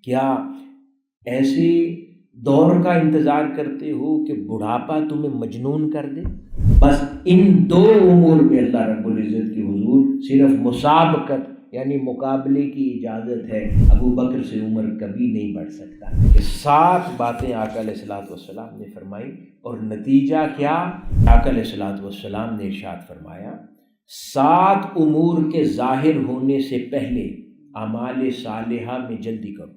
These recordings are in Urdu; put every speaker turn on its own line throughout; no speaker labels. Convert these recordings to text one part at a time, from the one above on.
کیا ایسے دور کا انتظار کرتے ہو کہ بڑھاپا تمہیں مجنون کر دے؟ بس ان دو امور میں اللہ رب العزت کے حضور صرف مسابقت یعنی مقابلے کی اجازت ہے، ابو بکر سے عمر کبھی نہیں بڑھ سکتا۔ کہ 7 باتیں آقا علیہ الصلوۃ والسلام نے فرمائی، اور نتیجہ کیا؟ آقا علیہ الصلوۃ والسلام نے ارشاد فرمایا 7 امور کے ظاہر ہونے سے پہلے اعمال صالحہ میں جلدی کرو۔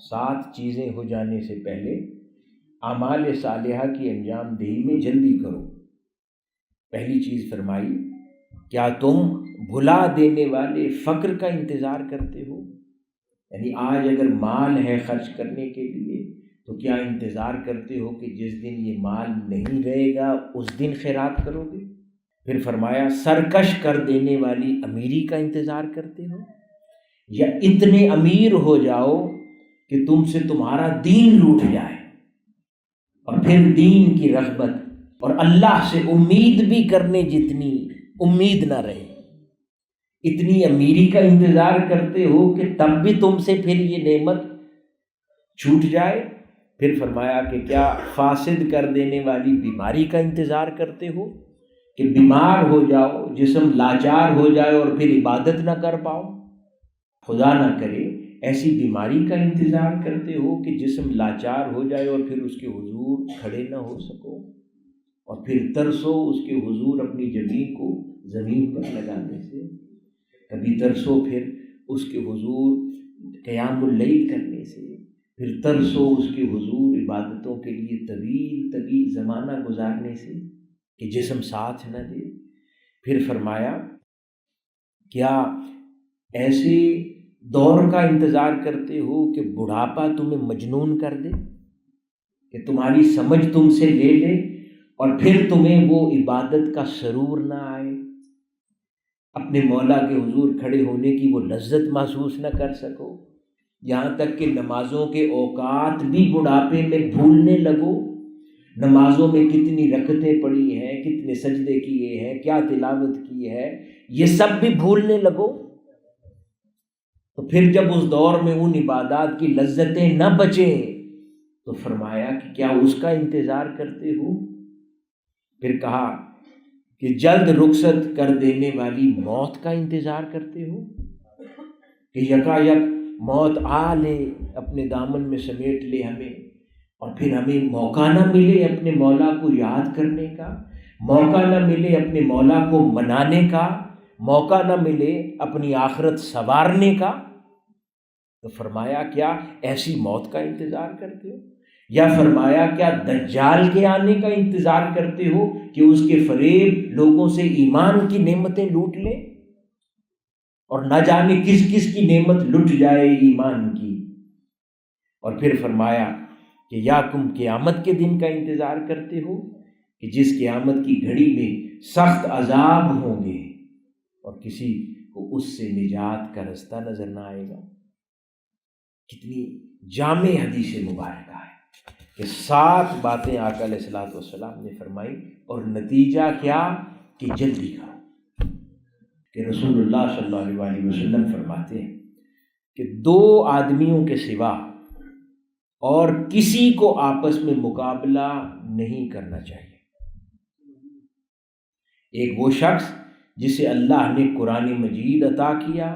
7 چیزیں ہو جانے سے پہلے اعمال صالحہ کی انجام دہی میں جلدی کرو۔ پہلی چیز فرمائی، کیا تم بھلا دینے والے فقر کا انتظار کرتے ہو؟ یعنی آج اگر مال ہے خرچ کرنے کے لیے تو کیا انتظار کرتے ہو کہ جس دن یہ مال نہیں رہے گا اس دن خیرات کرو گے؟ پھر فرمایا سرکش کر دینے والی امیری کا انتظار کرتے ہو، یا اتنے امیر ہو جاؤ کہ تم سے تمہارا دین لوٹ جائے اور پھر دین کی رغبت اور اللہ سے امید بھی کرنے جتنی امید نہ رہے، اتنی امیری کا انتظار کرتے ہو کہ تب بھی تم سے پھر یہ نعمت چھوٹ جائے۔ پھر فرمایا کہ کیا فاسد کر دینے والی بیماری کا انتظار کرتے ہو کہ بیمار ہو جاؤ، جسم لاچار ہو جائے اور پھر عبادت نہ کر پاؤ؟ خدا نہ کرے ایسی بیماری کا انتظار کرتے ہو کہ جسم لاچار ہو جائے اور پھر اس کے حضور کھڑے نہ ہو سکو، اور پھر ترسو اس کے حضور اپنی جبین کو زمین پر لگانے سے، کبھی ترسو پھر اس کے حضور قیام اللیل کرنے سے، پھر ترسو اس کے حضور عبادتوں کے لیے طویل طویل زمانہ گزارنے سے کہ جسم ساتھ نہ دے۔ پھر فرمایا کیا ایسے دور کا انتظار کرتے ہو کہ بڑھاپا تمہیں مجنون کر دے، کہ تمہاری سمجھ تم سے لے لے اور پھر تمہیں وہ عبادت کا سرور نہ آئے، اپنے مولا کے حضور کھڑے ہونے کی وہ لذت محسوس نہ کر سکو، یہاں تک کہ نمازوں کے اوقات بھی بڑھاپے میں بھولنے لگو، نمازوں میں کتنی رکعتیں پڑھی ہیں، کتنے سجدے کیے ہیں، کیا تلاوت کی ہے، یہ سب بھی بھولنے لگو۔ تو پھر جب اس دور میں ان عبادات کی لذتیں نہ بچیں تو فرمایا کہ کیا اس کا انتظار کرتے ہو؟ پھر کہا کہ جلد رخصت کر دینے والی موت کا انتظار کرتے ہو، کہ یکا یک موت آ لے، اپنے دامن میں سمیٹ لے ہمیں، اور پھر ہمیں موقع نہ ملے اپنے مولا کو یاد کرنے کا، موقع نہ ملے اپنے مولا کو منانے کا، موقع نہ ملے اپنی آخرت سنوارنے کا۔ تو فرمایا کیا ایسی موت کا انتظار کرتے ہو؟ یا فرمایا کیا دجال کے آنے کا انتظار کرتے ہو کہ اس کے فریب لوگوں سے ایمان کی نعمتیں لوٹ لے، اور نہ جانے کس کس کی نعمت لٹ جائے ایمان کی۔ اور پھر فرمایا کہ یا تم قیامت کے دن کا انتظار کرتے ہو کہ جس قیامت کی گھڑی میں سخت عذاب ہوں گے اور کسی کو اس سے نجات کا رستہ نظر نہ آئے گا۔ کتنی جامع حدیث مبارکہ ہے کہ 7 باتیں آقا علیہ الصلوۃ والسلام نے فرمائی، اور نتیجہ کیا؟ کہ جلدی کرو۔ کہ رسول اللہ صلی اللہ علیہ وسلم فرماتے ہیں کہ 2 آدمیوں کے سوا اور کسی کو آپس میں مقابلہ نہیں کرنا چاہیے۔ ایک وہ شخص جسے اللہ نے قرآن مجید عطا کیا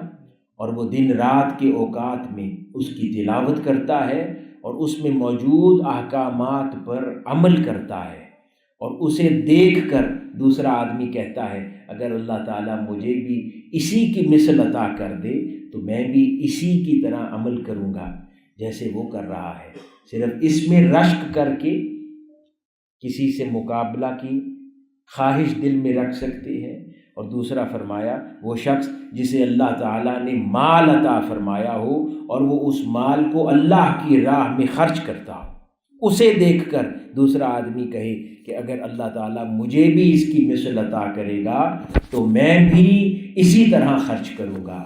اور وہ دن رات کے اوقات میں اس کی تلاوت کرتا ہے اور اس میں موجود احکامات پر عمل کرتا ہے، اور اسے دیکھ کر دوسرا آدمی کہتا ہے اگر اللہ تعالیٰ مجھے بھی اسی کی مثل عطا کر دے تو میں بھی اسی کی طرح عمل کروں گا جیسے وہ کر رہا ہے۔ صرف اس میں رشک کر کے کسی سے مقابلہ کی خواہش دل میں رکھ سکتے ہیں۔ اور دوسرا فرمایا وہ شخص جسے اللہ تعالیٰ نے مال عطا فرمایا ہو اور وہ اس مال کو اللہ کی راہ میں خرچ کرتا ہو، اسے دیکھ کر دوسرا آدمی کہے کہ اگر اللہ تعالیٰ مجھے بھی اس کی مثل عطا کرے گا تو میں بھی اسی طرح خرچ کروں گا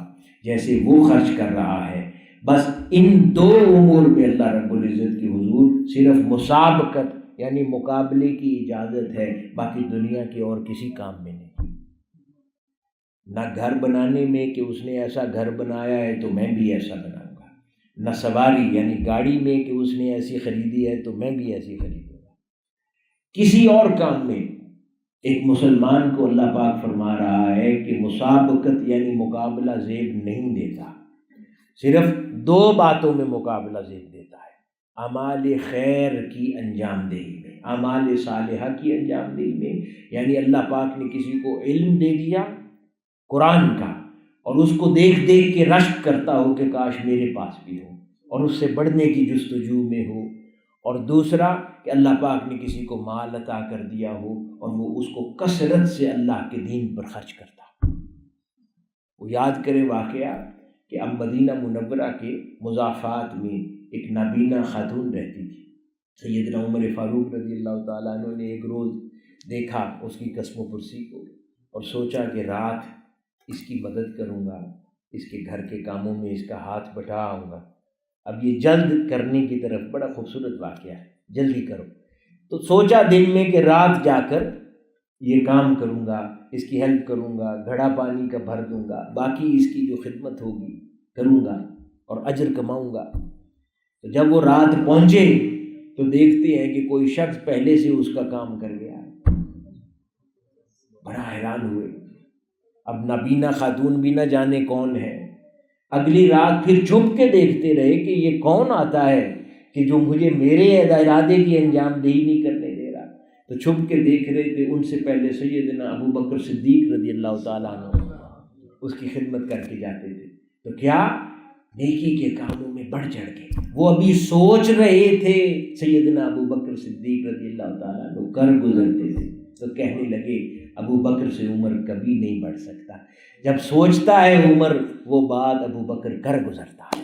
جیسے وہ خرچ کر رہا ہے۔ بس ان 2 امور میں اللہ رب العزت کی حضور صرف مسابقت یعنی مقابلے کی اجازت ہے، باقی دنیا کے اور کسی کام میں نہیں۔ نہ گھر بنانے میں کہ اس نے ایسا گھر بنایا ہے تو میں بھی ایسا بناؤں گا، نہ سواری یعنی گاڑی میں کہ اس نے ایسی خریدی ہے تو میں بھی ایسی خریدوں گا، کسی اور کام میں ایک مسلمان کو اللہ پاک فرما رہا ہے کہ مسابقت یعنی مقابلہ زیب نہیں دیتا، صرف دو باتوں میں مقابلہ زیب دیتا ہے، اعمال خیر کی انجام دہی میں، اعمال صالحہ کی انجام دہی میں، یعنی اللہ پاک نے کسی کو علم دے دیا قرآن کا اور اس کو دیکھ دیکھ کے رشک کرتا ہو کہ کاش میرے پاس بھی ہو اور اس سے بڑھنے کی جستجو میں ہو، اور دوسرا کہ اللہ پاک نے کسی کو مال عطا کر دیا ہو اور وہ اس کو کثرت سے اللہ کے دین پر خرچ کرتا۔ وہ یاد کرے واقعہ کہ اب مدینہ منورہ کے مضافات میں ایک نابینا خاتون رہتی تھی، سیدنا عمر فاروق رضی اللہ تعالیٰ عنہ نے ایک روز دیکھا اس کی قسم و پرسی کو اور سوچا کہ رات اس کی مدد کروں گا، اس کے گھر کے کاموں میں اس کا ہاتھ بٹاؤں گا۔ اب یہ جلد کرنے کی طرف، بڑا خوبصورت واقعہ ہے، جلدی کرو، تو سوچا دن میں کہ رات جا کر یہ کام کروں گا، اس کی ہیلپ کروں گا، گھڑا پانی کا بھر دوں گا، باقی اس کی جو خدمت ہوگی کروں گا اور اجر کماؤں گا۔ تو جب وہ رات پہنچے تو دیکھتے ہیں کہ کوئی شخص پہلے سے اس کا کام کر گیا ہے، بڑا حیران ہوئے۔ اب نابینا خاتون بھی نہ جانے کون ہے، اگلی رات پھر چھپ کے دیکھتے رہے کہ یہ کون آتا ہے کہ جو مجھے میرے ارادے کی انجام دہی نہیں کرنے دے رہا، تو چھپ کے دیکھ رہے تھے۔ ان سے پہلے سیدنا ابو بکر صدیق رضی اللہ تعالیٰ عنہ اس کی خدمت کر کے جاتے تھے، تو کیا نیکی کے کاموں میں بڑھ چڑھ کے وہ ابھی سوچ رہے تھے، سیدنا ابو بکر صدیق رضی اللہ تعالیٰ عنہ کر گزرتے تھے تو کہنے لگے ابو بکر سے عمر کبھی نہیں بڑھ سکتا، جب سوچتا ہے عمر وہ بات ابو بکر کر گزرتا ہے۔